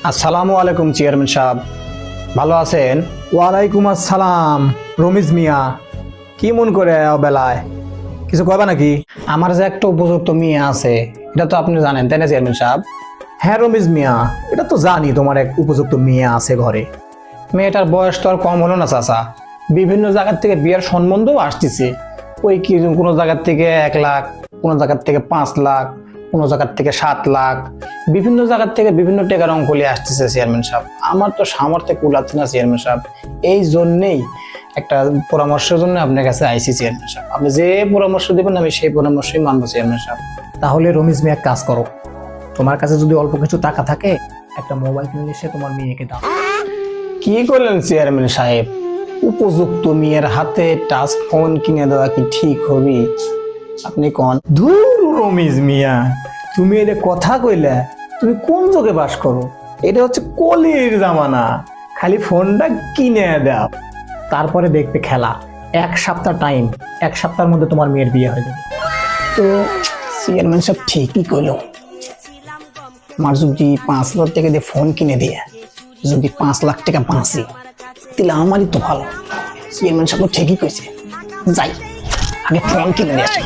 আসসালামু আলাইকুম চেয়ারম্যান সাহেব, ভালো আছেন? ওয়ালাইকুম আসসালাম। রমিজ মিয়া, কি মন করে বেলায় কিছু কবা নাকি? আমার যে একটা উপযুক্ত মেয়ে আছে, এটা তো আপনি জানেন তাই না চেয়ারম্যান সাহেব? হ্যাঁ রমিজ মিয়া, এটা তো জানি তোমার এক উপযুক্ত মেয়ে আছে ঘরে। মেয়েটার বয়স তো আর কম হলো না চাচা, বিভিন্ন জায়গার থেকে বিয়ের সম্বন্ধও আসতেছে। ওই কি কোনো জায়গার থেকে 1 লাখ, কোনো জায়গার থেকে 5 লাখ, কোনো জায়গার থেকে 7 লাখ, বিভিন্ন জায়গার থেকে বিভিন্ন টাকার অঙ্কলে আসতেছে চেয়ারম্যান সাহেব। আমার তো সামর্থ্যে কুলাচ্ছে না চেয়ারম্যান সাহেব, এই জন্যেই একটা পরামর্শের জন্য আপনার কাছে আইসি চেয়ারম্যান সাহেব। আপনি যে পরামর্শ দেবেন আমি সেই পরামর্শই মানবো চেয়ারম্যান সাহেব। তাহলে রমিজ মিয়া এক কাজ করো, তোমার কাছে যদি অল্প কিছু টাকা থাকে একটা মোবাইল কিনে এসে তোমার মেয়েকে দাও। কি করলেন চেয়ারম্যান সাহেব? উপযুক্ত মেয়ের হাতে টাচ ফোন কিনে দেওয়া কি ঠিক হবে? আপনি কোন? ধুর রমিজ মিয়া, তুমি এটা কথা কইলে, তুমি কোন যুগে বাস করো? এটা হচ্ছে কলির জামানা। খালি ফোনটা কিনে দাও, তারপরে দেখবে খেলা। 1 সপ্তাহ টাইম, 1 সপ্তাহের মধ্যে তোমার মেয়ের বিয়ে হয়ে যাবে। তো চেয়ারম্যান সাহেব ঠিকই কইলো। আমার যদি 5 লাখ টাকা দিয়ে ফোন কিনে দিয়ে যদি 5 লাখ টাকা বাঁচি, তাহলে আমারই তো ভালো। চেয়ারম্যান সাহেব ঠিকই কইছে, যাই আগে ফোন কিনে দিয়ে আসি।